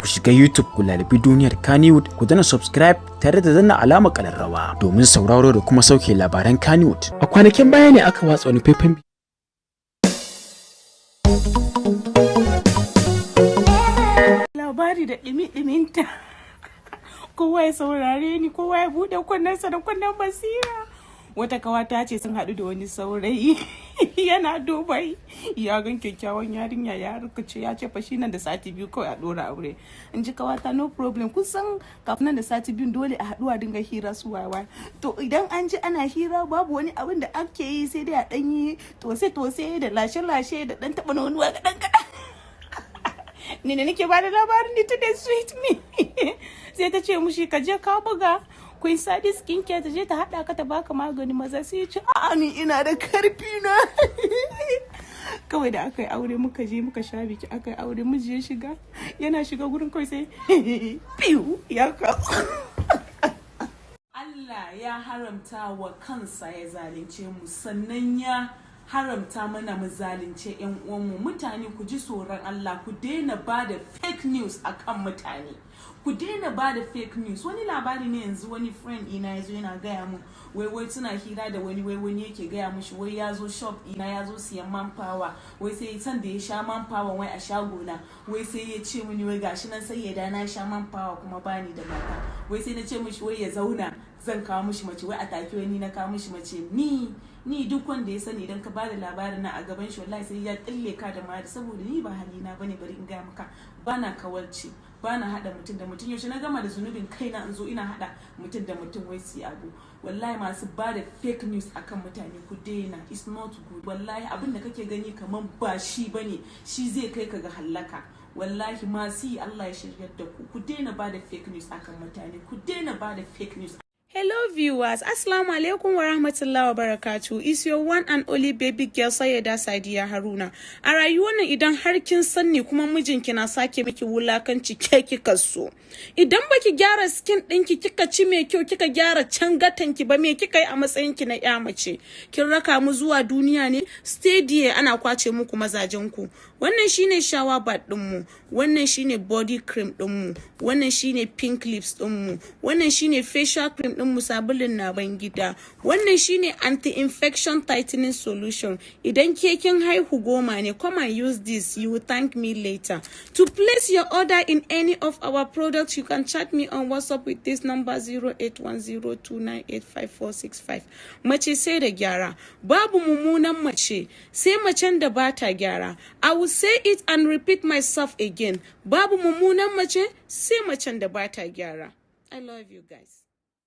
ku shiga YouTube ku lalabi duniyar Kannywood, ku dana subscribe tare da danna alamar ƙararrawa domin sauraro da kuma sauke labaran Kannywood. A kwanakin baya ne aka watsa wani faifan labari da ɗimi-ɗiminta. Kowa ya saurare ni, kowa ya buɗe kunnensa da kunnen basira. Wata kawata ce sun haɗu da wani saurayi yana Dubai, ya gan kyakkyawan yarinya ya rikice, ya ce fashi nan da sati biyu kawai a ɗora aure. In ji kawata no problem, kusan kafin nan da sati biyu dole a haɗu a dinga hira su wawa. To idan an ji ana hira babu wani abin da ake yi sai dai a ɗan yi tose-tose da lashe-lashe da ɗan taɓa nonuwa kaɗan-kaɗan. Ni da nake ba da labarin ni ta da sweet me. Sai ta ce mushi ka je ka buga Queen Sadi skincare ta je ta hada ka ta baka magani maza, sai ya ce a'a ni ina da karfi na. Kawai da aka yi aure muka je muka sha biki, aka yi aure miji ya shiga, yana shiga gurin kawai sai piu ya ka. Allah ya haramta wa kansa ya zalunce mu, sannan ya haramta mana mu zalunce yan uwanmu. Mutane ku ji tsoron Allah, ku daina bada fake news akan mutane, ku daina bada fake news. Wani labari ne yanzu wani friend ina yazo yana gaya mu wai suna hira da wani yake gaya mushi wai yazo shop ina yazo siyan manpower, wai sai san da ya sha manpower wai a shago na, wai sai ya ce mini wai gashi nan sai ya da na sha manpower kuma bani da mata, wai sai na ce mishi wai ya zauna zan kawo mishi mace, wai a take wani na kawo mishi mace. Ni duk wanda ya sani idan ka bada labarin na a gaban shi wallahi sai ya tsille ka da mari, saboda ni ba halina bane. Bari in gaya maka, bana kawalci, bana hada mutum da mutum. Yaushe na gama da zunubin kaina in zo ina hada mutum da mutum wai su abu. Wallahi masu bada fake news akan mutane ku daina, it's not good. Wallahi abin da kake gani kaman ba shi bane, shi zai kai ka ga halaka. Wallahi masu yi Allah ya shiryar da ku daina bada fake news akan mutane, ku daina bada fake news. Hello viewers, Assalamu alaikum wa rahmatullahi wa barakatuh. It's your one and only baby girl Sayyada Sadiya Haruna. A rayuwar nan idan har kin sanni kuma mijinki na sake miki wulakanci ke kika so, idan baki gyara skin ɗinki kika ci mai kyau kika gyara can gatanki ba, me kika yi a matsayin ki na ƴa mace? Kin raka mu zuwa duniya ne? Stay there ana kwace muku mazajen ku. Wannan shine shower bath din mu, wannan shine body cream din mu, wannan shine pink lips din mu, wannan shine facial cream din mu sabulin na ban gida, wannan shine anti-infection tightening solution. Idan ke kin haihu goma ne, come and use this, you will thank me later. To place your order in any of our products, you can chat me on WhatsApp with this number 0810298545. Mace sai da gyara, babu mummunan mace sai macen da bata gyara. I will say it and repeat myself again, babu mummunan mace sai macen da bata gyara. I love you guys.